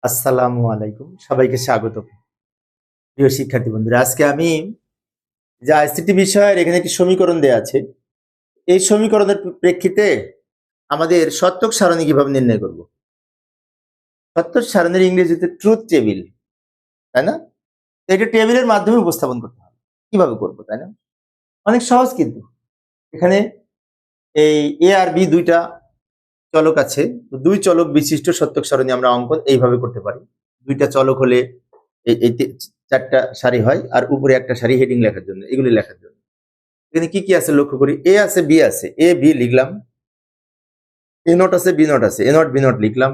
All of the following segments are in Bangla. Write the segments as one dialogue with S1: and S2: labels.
S1: আসসালামু আলাইকুম, সবাইকে স্বাগত। প্রিয় শিক্ষার্থী বন্ধুরা, আজকে আমি যে আইসিটি বিষয়ের এখানে একটি সমীকরণ দেয়া আছে, এই সমীকরণের প্রেক্ষিতে আমাদের সত্যক সারণী কিভাবে নির্ণয় করব। সত্যক সারণীর ইংরেজিতে ট্রুথ টেবিল, তাই না? তো এটা টেবিলের মাধ্যমে উপস্থাপন করতে হবে। কিভাবে করব, তাই না? অনেক সহজ কিন্তু। এখানে এই এ আর বি দুইটা চলক আছে, তো দুই চলক বিশিষ্ট সত্যক সারণী আমরা অঙ্কন এইভাবে করতে পারি। দুইটা চলক হলে এই চারটা সারি হয়, আর উপরে একটা সারি হেডিং লেখার জন্য, এগুলি লেখার জন্য। এখানে কি কি আছে লক্ষ্য করি। এ আছে, বি আছে, এ বি লিখলাম, এ নট আছে, বি নট আছে, এ নট বি নট লিখলাম,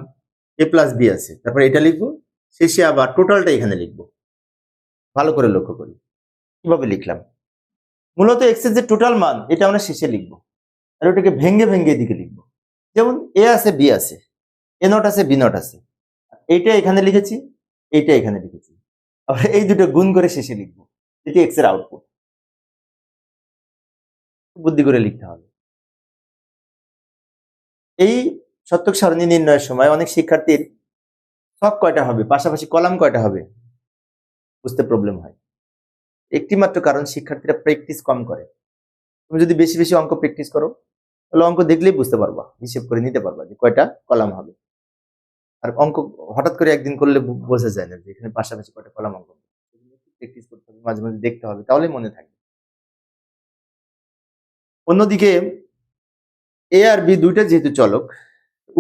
S1: এ প্লাস বি আছে, তারপরে এটা লিখবো, শেষে আবার টোটালটা এখানে লিখবো। ভালো করে লক্ষ্য করি কিভাবে লিখলাম। মূলত এক্স এর যে টোটাল মান এটা আমরা শেষে লিখবো, আর ওটাকে ভেঙ্গে ভেঙ্গে এদিকে লিখবো। যেমন এ আছে, বি আছে, এ নট আছে, বি নট আছে, এইটা এখানে লিখেছি, এইটা এখানে লিখেছি, আবার এই দুটো গুণ করে শেষে লিখবো। এটি এক্স এর আউটপুট। বুদ্ধি করে লিখতে হবে। এই সত্যক সারণী নির্ণয়ের সময় অনেক শিক্ষার্থীর ছক কয়টা হবে, পাশাপাশি কলাম কয়টা হবে বুঝতে প্রবলেম হয়। একটি মাত্র কারণ, শিক্ষার্থীরা প্র্যাকটিস কম করে। তুমি যদি বেশি বেশি অঙ্ক প্র্যাকটিস করো, তাহলে অঙ্ক দেখলেই বুঝতে পারবা, হিসেব করে নিতে পারবা যে কয়টা কলাম হবে। আর অঙ্ক হঠাৎ করে একদিন করলে বোঝা যায় না যে এখানে পাশাপাশি কয়টা কলাম অঙ্ক। প্র্যাকটিস করতে হবে, মাঝে মাঝে দেখতে হবে, তাহলে মনে থাকবে। অন্যদিকে এ আর বি দুইটা যেহেতু চলক,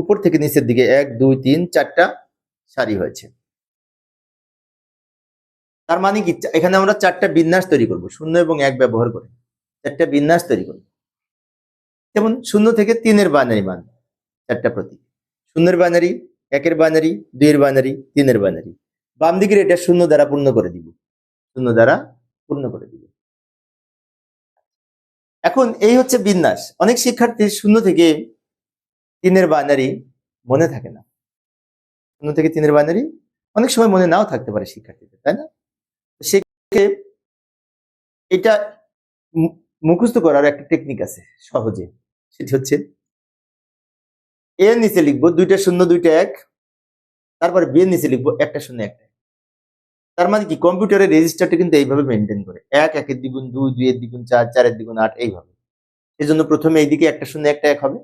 S1: উপর থেকে নিচের দিকে 1 2 3 4টা সারি হয়েছে। তার মানে কি, এখানে আমরা 4টা বিন্যাস তৈরি করব, 0 এবং 1 ব্যবহার করে 4টা বিন্যাস তৈরি করব। যেমন 0 থেকে 3 এর বাইনারি মান, 4টা প্রতীক। 0 এর বাইনারি, 1 এর বাইনারি, 2 এর বাইনারি, 3 এর বাইনারি। বাম দিকের এটা 0 দ্বারা পূর্ণ করে দিব, 0 দ্বারা পূর্ণ করে দিব। এখন এই হচ্ছে বিন্যাস। অনেক শিক্ষার্থীর 0 থেকে 3 এর বাইনারি মনে থাকে না। 0 থেকে 3 এর বাইনারি অনেক সময় মনে নাও থাকতে পারে শিক্ষার্থীদের, তাই না? সেক্ষেত্রে এটা মুখস্থ করার একটা টেকনিক আছে সহজে, সেটি হচ্ছে এর নিচে লিখবো 2টা 0 2টা 1, তারপরে বি এর নিচে লিখবো 1টা 0 1টা। তার মানে কি, কম্পিউটারের রেজিস্টারটা কিন্তু এইভাবে মেনটেন করে, 1 1 এর দ্বিগুণ 2 2 এর দ্বিগুণ 4 4 এর দ্বিগুণ 8, এইভাবে। এই জন্য প্রথমে এইদিকে 1টা 0 1টা 1 হবে,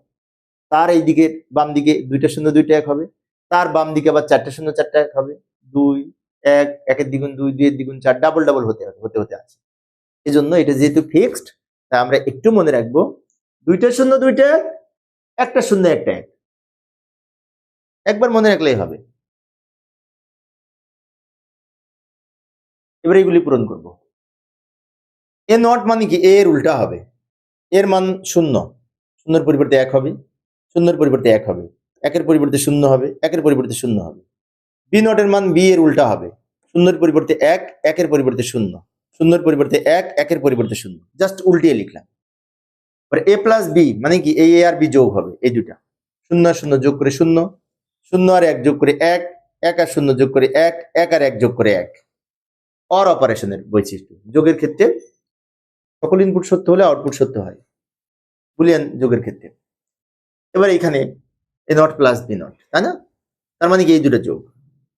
S1: তার এইদিকে বাম দিকে 2টা 0 2টা 1 হবে, তার বাম দিকে আবার 4টা 0 4টা 1 হবে, 2 1 1 এর দ্বিগুণ 2 2 এর দ্বিগুণ 4, ডাবল ডাবল হতে হতে হতে আছে। এই জন্য এটা যেহেতু ফিক্সড, তাই আমরা একটু মনে রাখবো 2টা 0 2টা 1, 1টা 0 1টা 1, একবার মনে রাখলেই হবে। এবার এগুলি পূরণ করব। এ নট মানে কি, এ এর উল্টা হবে, এর মান 0, 0 এর পরিবর্তে 1 হবে, 0 এর পরিবর্তে 1 হবে, 1 এর পরিবর্তে 0 হবে, 1 এর পরিবর্তে 0 হবে। বি নট এর মান বি এর উল্টা হবে, 0 এর পরিবর্তে 1, 1 এর পরিবর্তে 0, 0 এর পরিবর্তে 1, 1 এর পরিবর্তে 0, জাস্ট উল্টিয়ে লিখলাম। আর এ প্লাস বি মানে কি, এই এ আর বি যোগ হবে, এই দুটা 0 আর 0 যোগ করে 0, 0 আর 1 যোগ করে 1, 1 আর 0 যোগ করে 1, 1 আর 1 যোগ করে 1। অর অপারেশনের বৈশিষ্ট্য, যোগের ক্ষেত্রে সকল ইনপুট সত্য হলে আউটপুট সত্য হয়, বুলিয়ান যোগের ক্ষেত্রে। এবার এখানে এ নট প্লাস বি নট, তাই না? তার মানে কি, এই দুটো যোগ,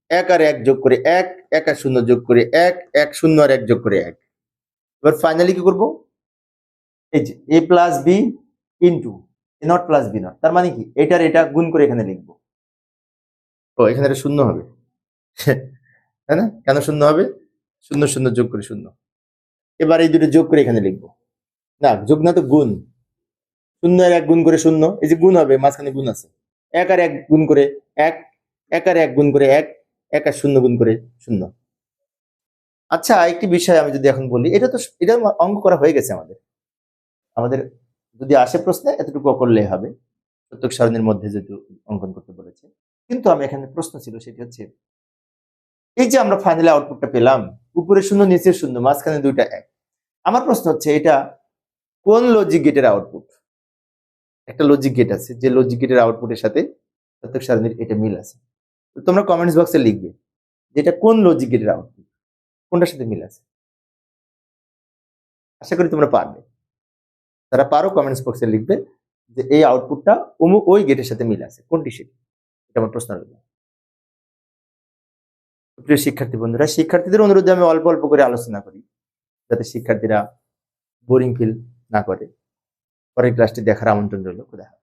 S1: 1 আর 1 যোগ করে 1, 1 আর 0 যোগ করে 1, 1 0 আর 1 যোগ করে 1। এবার ফাইনালি কি করব, এই যে A plus B into A not plus B not, তার মানে কি, এটার এটা গুণ করে এখানে লিখবো। ও এখানে এটা শূন্য হবে, তাই না? কেন শূন্য হবে, 0 0 যোগ করে 0। এবার এই দুটো যোগ করে এখানে লিখবো, না যোগ না তো গুণ, 0 আর 1 গুণ করে 0, এই যে গুণ হবে, মাঝখানে গুণ আছে, 1 আর 1 গুণ করে 1, 1 আর 1 গুণ করে 1, 1 আর 0 গুণ করে 0। আচ্ছা, একটি বিষয় আমি যদি এখন বলি, এটা অঙ্ক করা হয়ে গেছে আমাদের। আমাদের যদি আসে প্রশ্নে এতটুকু করলেই হবে, সত্যক সারণীর মধ্যে যেহেতু অঙ্কন করতে বলেছে। কিন্তু আমি এখানে প্রশ্ন ছিল, সেটি হচ্ছে এই যে আমরা ফাইনালি আউটপুটটা পেলাম, উপরে 0 নিচে 0, মাঝখানে দুইটা 1। আমার প্রশ্ন হচ্ছে এটা কোন লজিক গেটের আউটপুট? একটা লজিক গেট আছে, যে লজিক গেটের আউটপুটের সাথে সত্যক সারণীর এটা মিল আছে। তো তোমরা কমেন্টস বক্সে লিখবে যে এটা কোন লজিক গেটের আউটপুট, কোনটার সাথে মিল আছে। আশা করি তোমরা পারবে। যারা পারো কমেন্টস বক্সে লিখবে যে এই আউটপুটটা ওই গেটের সাথে মিল আছে, কোনটি সেটি। এটা আমার প্রশ্ন রইল। প্রিয় শিক্ষার্থী বন্ধুরা, শিক্ষার্থীদের অনুরোধে আমি অল্প অল্প করে আলোচনা করি যাতে শিক্ষার্থীরা বোরিং ফিল না করে। পরের ক্লাসটি দেখার আমন্ত্রণ রইল। খুদা হাফেজ।